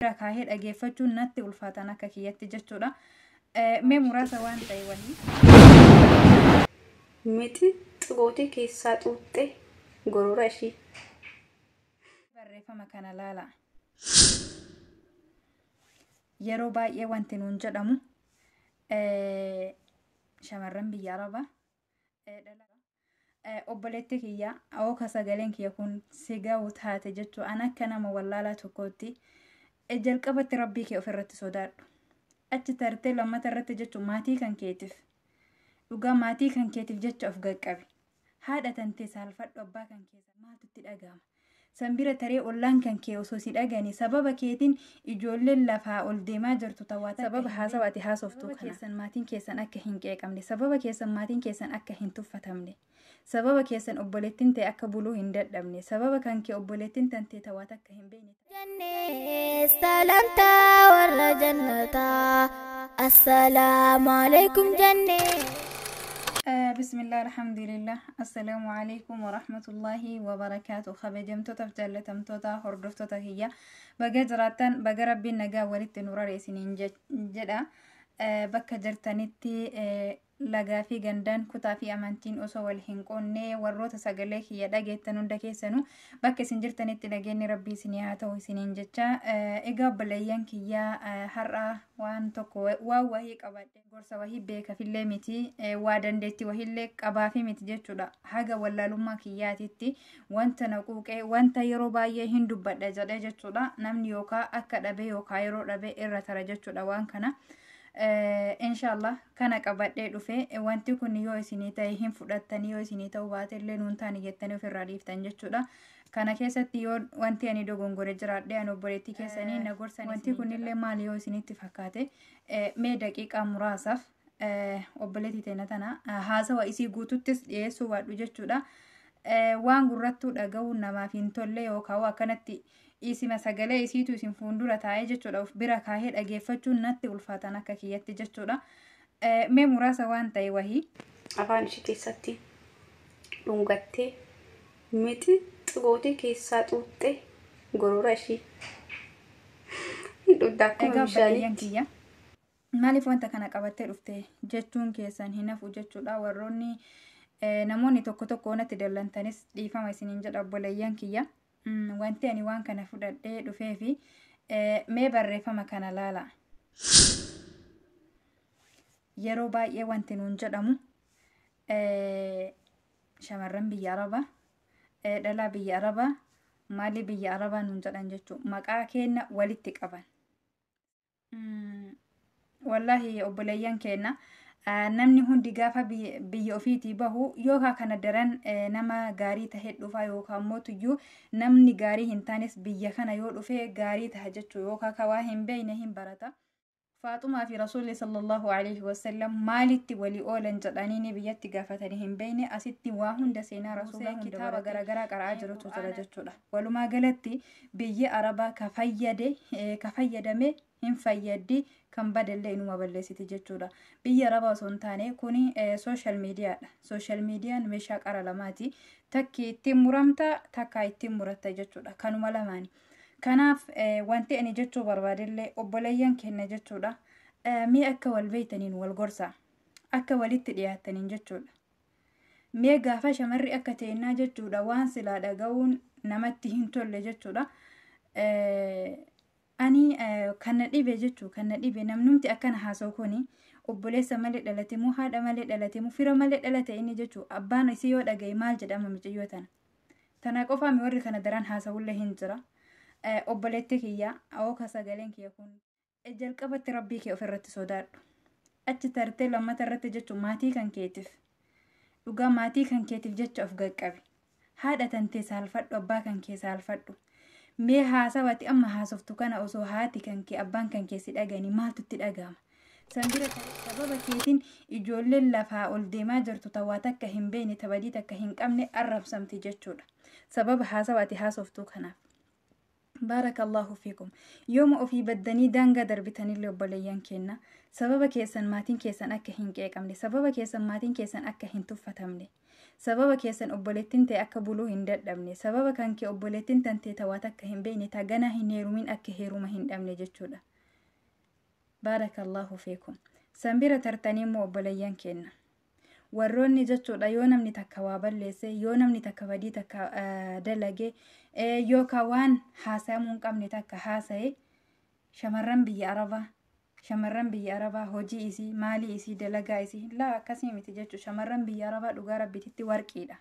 bira kaahee dhageeffachuun natti ulfaatan akka kiyyatti jechuudha. Mee muraasa waan ta'e wahii miti xigootii keessaa xuuxxee gorora ishii. Barreeffama kana laala. Yeroo baay'ee wanti nuun jedhamu shamarran biyya Arabaa obboleetti kiyya ooka sagaleen kiyya kun si ga'u taate jechuu an akka nama wallaalaa tokkootti jalqabatti rabbii kee ofirratti sodaadhu. Achi tartee lammata irratti jechuun maatii kan keetiif dhugaa maatii kan keetiif jecha of gaqqabi. Haadha tantee saalfadhu abbaa kan keessa maaltu itti dhaga'ama. Sanbira taree ollaan kan kee osoo si dhagani sababa keetiin ijoolleen lafaa ol deemaa jirtu tawaata sababa haasawaati haasoftuu kana keessan maatiin keessan akka hin qeeqamne sababa keessan maatiin keessan akka hin tuffatamne sababa keessan obboleettiin ta'e akka buluu hin dadhabne sababa kan kee obboleettiin tantee tawaata akka hin beekne. Jannee salamta warra jannataa assalaamu alaykum jannee. بسم الله الحمد لله السلام عليكم ورحمة الله وبركاته خبجمتو تفجل تمتوتا هردفتوتا هي بقى جراتان بقى ربي النقا ولدت نورا ريسين جدا بكا جرتانيتي lagaa fi gandaan kutaa fi amantiin osoo wal hin qoonnee warroota sagalee kiyya dhageettan hunda keessanuu bakka isin jirtanitti nageenyi rabbii isinii haa ta'u isiniin jecha egaa obboleeyyan kiyyaa har'a waan tokko waan wahii qabadhe gorsa wahii beekafillee miti waa dandeetti wahiillee qabaafi miti jechuudha haga wallaalummaa kiyyaatitti wanta naquuqee wanta yeroo baay'ee hin dubbadha jedhee jechuudha namni yookaa akka dhabe yookaa yeroo dhabe irra tara jechuudha waan kana. Inshallah kana qabadhee dhufe wanti kun yoo isinii ta'e hin fudhattanii yoo isinii ta'u baatellee nuun taani jettanii ofirraa dhiiftan jechuudha. Kana keessatti yoo wanti ani dogongore jiraadhe ani obboleettii keessanii na gorsan wanti kunillee maali yoo isinitti fakkaate mee daqiiqaa muraasaaf obboleettii teena tana haasawa isii guututtis dhiyeessuu baadhu jechuudha. Waan gurrattuu dhaga'uun namaaf hin tolle yookaan akkanatti isima sagalee isiitu isin fuuldura taa'ee jechuudha of bira kaahee dhageeffachuun natti ulfaatan akka kiyyatti jechuudha. Mee muraasa waan ta'e wahii afaan ishii keessatti dhungattee miti xigootii keessaa xuuxxee gorora ishii hidhuddaa akkuma bishaaniitti. Maaliif wanta kana qabattee dhufte jechuun keessan hin hafu jechuudha warroonni namoonni tokko tokko natti dallantanis dhiifama isiniin jedha obboleeyyan kiyya. Wanti ani waan kana fudhadhee dhufee fi mee barreeffama kana laala. Yeroo baay'ee wanti nuun jedhamu shamarran biyya Arabaa dhalaa biyya Arabaa maalii biyya Arabaa nuun jedhan jechuudha maqaa kenna walitti qaban. Wallahi obboleeyyan kenna. Namni hundi gaafa biyya ofiitii bahu yookaan kana daran nama gaarii tahee dhufaa yookaan mootuyyuu namni gaarii hin taanes biyya kana yoo dhufee gaarii taha jechuu yookaan kawaa hin beeyne hin barata. Faaxumaa fi Rasuulli sallallahu alaihi wasallam maalitti walii oolan jedhanii biyyatti gaafatanii hin beeyne asitti waa hunda seenaa Rasuulaa kitaaba garaagaraa qara'aa jirutu jira jechuudha. Walumaa galatti biyya Arabaa ka fayyadame hin fayyaddi kan badallee inuma balleessiti jechuudha. Biyya Arabaa osoo hin taane kuni social mediaadha. Social mediaan meeshaa qara lamaati. Takki ittiin muramta takka ittiin muratta jechuudha. Kanuma lamaani. Kanaaf wanti ani jechuu barbaadellee obboleeyyan kenna jechuudha. Mee akka wal beeytaniin wal gorsa. Akka walitti dhiyaattaniin jechuudha. Mee gaafa shamarri akka teennaa jechuudha waan silaa dhaga'uun namatti hin tolle jechuudha. Ani kana dhibe jechuu kana dhibe namnumti akkana haasa'u kuni obboleessa malee dhalate moo haadha malee dhalate moo fira malee dhalate inni jechuu abbaan isii yoo dhagaye maal jedhama mucayyoo tana. Tana qofaa mi warri kana daran haasa'ullee hin jira. Obboleetti kiyya ooka sagaleen kiyya kun jalqabatti rabbii kee ofirratti sodaadhu. Achi tartee lammata irratti jechuun maatii kan keetiif dhugaa maatii kan keetiif jecha of gaqqabi. Haadha tantee saalfadhu abbaa kan kee saalfadhu. Mee haasawati amma haasoftu kana osoo haati kan kee abbaan kan kee si dhagani maaltu itti dhaga'ama. Sanbira sababa keetiin ijoolleen lafaa ol deemaa jirtu tawaata akka hin beekne tabadii akka hin qabne arrabsamti jechuudha. Sababa haasawati haasoftuu kanaaf. بارك الله فيكم. يوم أوفي بدني دانغا دربتني اللي وبليان كينا سبب كيسن ماتين كيسن أكا هنكيك أملي سبب كيسن ماتين كيسن أكا هنتفتملي سبب كيسن أبوليتين تي أكا بلو هندد أملي سبب كان كي أبوليتين تنتي تواتك هن بيني تاغنا هنيرو من أكا هيرو مهن أملي جتشودا. بارك الله فيكم. سنبيرة ترتاني مو أبوليان كينا warroonni jechuudha yoo namni takka waa balleesse yoo namni takka badii takka dalage yookaan waan haasaamuu hin qabne takka haasa'e shamarran biyya arabaa hojii isii maalii isii dalagaa isii laa akkasii miti jechuudha shamarran biyya arabaa dhugaa rabbititti warqiidha.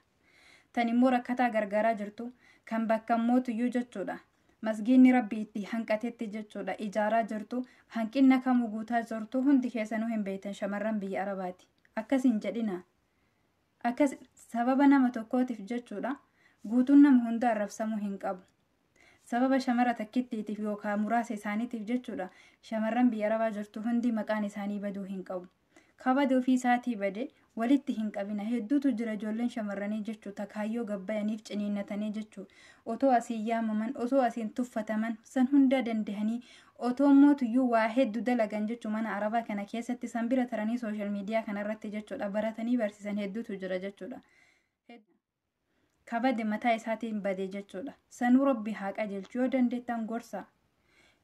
Tan immoo rakkataa gargaaraa jirtu kan bakka mootuyyuu jechuudha masgiinni rabbii itti hanqatetti jechuudha ijaaraa jirtu hanqinna kamuu guutaa jirtu hundi keessanuu hin beektan shamarran biyya arabaati. Akkasin jedhina akkas sababa nama tokkootiif jechuudha guutuun nama hunda arrabsamuu hin qabu. Sababa shamara takkittiitiif yookaan muraasa isaaniitiif jechuudha shamarran biyya arabaa jirtu hundi maqaan isaanii baduu hin qabu. Kabada ofii isaatii bade walitti hin qabina hedduutu jira ijoolleen shamarranii jechuudha kaayyoo gabbayaniif ciniinnatanii jechuudha otoo asiin yaamaman otoo asiin tuffataman san hunda dandahanii otoo mootuyyuu waa hedduu dalagan jechuudha mana arabaa kana keessatti san bira taranii sooshaal miidiyaa kanarratti jechuudha baratanii barsiisan hedduutu jira jechuudha. Kabade mataa isaatiin bade jechuudha sanuu rabbi haa qajeelchu yoo dandeettan gorsa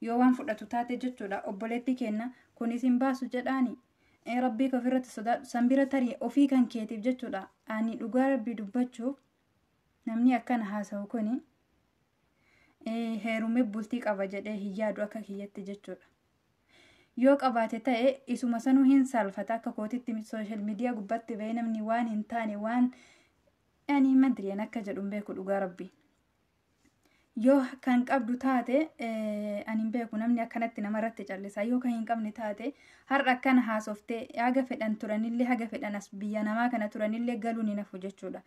yoo waan fudhatu taate jechuudha obboleetti kenna kun isin baasu jedhaani. Rabbii ofirratti sodaadhu san bira tarii ofii kan keetiif jechuudha ani dhugaa rabbii dubbachuuf namni akkana haasa'u kuni heerumee bultii qaba jedhee hin yaadu akka kiyyatti jechuudha. Yoo qabaate ta'e isuma sanuu hin saalfata akka kootitti sooshaal miidiyaa gubbatti ba'ee namni waan hin taane waan ani madriyaan akka jedhu beeku dhugaa rabbii. Yoo kan qabdu taate ani beeku namni akkanatti namarratti callisa yoo kan hin qabne taate har'a akkana haasoftee haga fedhan turanillee haga fedhan as biyya namaa kana turanillee galuu ni nafu jechuudha.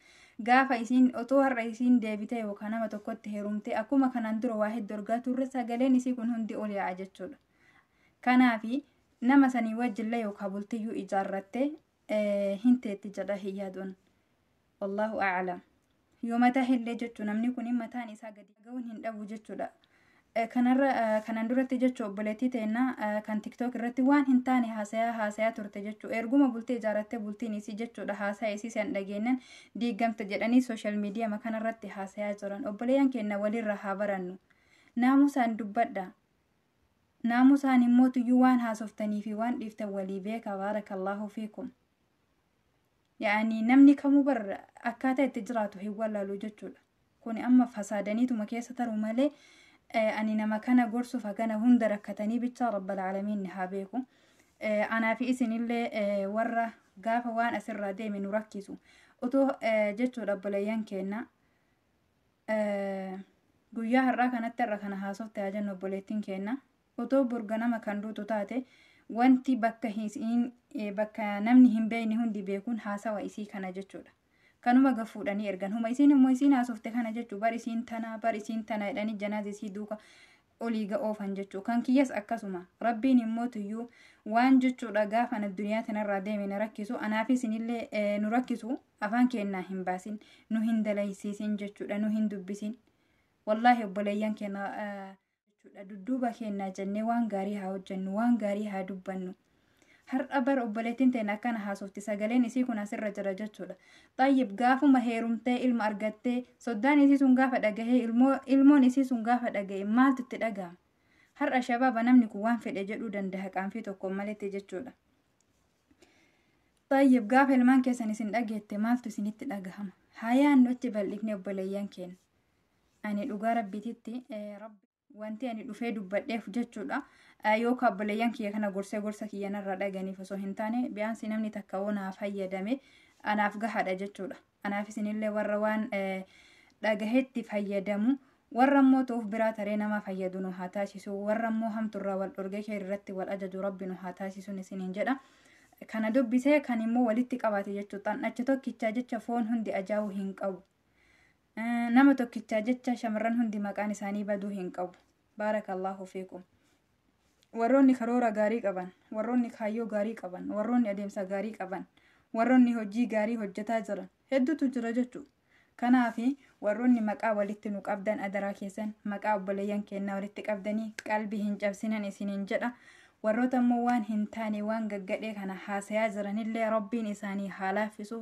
Gaafa isiin otoo har'a isiin deebitee yookaan nama tokkotti heerumtee akkuma kanaan dura waa hedduu argaa turre sagaleen isii kun hundi ol yaa'a jechuudha. Kanaafi nama sanii wajjillee yookaan bultiyyuu ijaarrattee hin teetti jedha hin yaaduun. Wallahu a'lam. Yoo mataa illee jechuun namni kun mataan isaa gadi ga'uun hin dhabu jechuudha. Kanaan duratti jechuun obboleettii teennaa kan tiktook irratti waan hin taane haasayaa turte jechuudha. Erguma bultee ijaarrattee bultiin isii jechuudha haasaa isii san dhageenyan diigamte jedhanii sooshaal miidiyaa kanarratti haasayaa jiran. Obboleeyyan keenya walirra haa barannu. Naamusaan dubbadha. Naamusaan immoo tuyyuu waan haasoftanii fi waan dhiiftan walii beeka baarakallahu fiikum. Yaani namni kamuu barra akkaataa itti jiraatu hin wallaalu jechuudha. Kuni amma fasaadaniituma keessa taru malee ani nama kana gorsuuf hagana hunda rakkatanii bichaa rabbal aalamiin ni haa beeku. Anaa fi isinillee warra gaafa waan asirraa deeme nu rakkisu. Otoo jechuudha obboleeyyan keenya guyyaa har'aa kanatti irra kana haasofte haa jennu obboleettiin keenya. Otoo burga nama kan duutu taate wanti bakka namni hin beekne hundi beekuun haasawa isii kana jechuudha. Kanuma gafuudhanii ergan huma isiin immoo isiin haasofte kana jechuu bar isiin tana jedhanii janaaz isii duuka olii ga'oofan jechuu. Kan kiyyas akkasuma rabbiin immoo tuyyuu waan jechuudha gaafa addunyaa tanarraa deeme na rakkisu anaafis isinillee nu rakkisu afaan keenyaa hin baasin nu hin dalaysiisin jechuudha nu hin dubbisin. Wallaahi obboleeyyan keenya dudduuba keenyaa jennee waan gaarii haa hojjennu waan gaarii haa dubbannu. Har'a bara obboleettiin ta'e akkana haasofti sagaleen isii kun asirra jira jechuudha. Xayyib gaafuma heerumtee ilma argattee soddaan isii sun gaafa dhagahee ilmoon isii sun gaafa dhagahe maaltu itti dhagahama? Har'a shabaaba namni kun waan fedhe jedhuu danda'a qaanfii tokko maletti jechuudha. Xayyib gaafa ilmaan keessan isin dhageette maaltu isinitti dhagahama? Hayaan nuti bal'ifne obboleeyyan keenya. Ani dhugaa rabbititti wanti ani dhufee dubbadheef jechuudha. Yookaan obboleeyyan kiyya kana gorsa kiyyanarraa dhaganiif osoo hin taane biyaansi namni takka naaf fayyadame anaaf gahaadha jechuudha. Anaaf isinillee warra waan dhagahetti fayyadamu warra immoo ta'uuf biraa taree nama fayyadu nu haa taasisu warra immoo hamturraa wal dhorgee kee irratti wal ajaju rabbi nu haa taasisuun isiniin jedha. Kana dubbisee kan immoo walitti qabate jechuudha. Achi tokkichaa jecha foon hundi ajaa'uu hin qabu. Nama tokkichaa jecha shamarran hundi maqaan isaanii baduu hin qabu. Baarakallahu fiikum. Warroonni karoora gaarii qaban, warroonni kaayyoo gaarii qaban, warroonni adeemsa gaarii qaban, warroonni hojii gaarii hojjetaa jiran hedduutu jira jechuudha. Kanaaf warroonni maqaa walitti nu qabdan adaraa keessan maqaa obboleeyyan kennaa walitti qabdanii qalbii hin cabsinan isiniin jedha. Warroota immoo waan hin taane waan gaggadhee kana haasayaa jiranillee rabbiin isaanii haa laaffisu.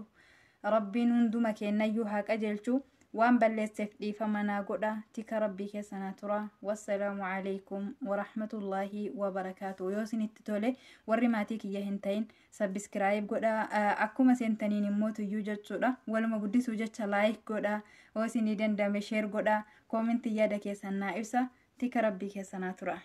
Rabbiin hunduma kennayyuu haa qajeelchu. waan balleesseef dhiifama naa godha. Tika rabbii keessanaa tura. Wassalaamu alaikum warahmatullaahi wabarakaatu. Yoo isinitti tole warri maatii kiyya hin ta'in sabiskiraayib godha. Akkuma seentaniin immoo tuyyuu jechuudha. Waluma guddisuu jecha laayik godha. Yoo isinii dandame sheer godha. Koomentii yaada keessan naa ibsa. Tika rabbii keessanaa tura.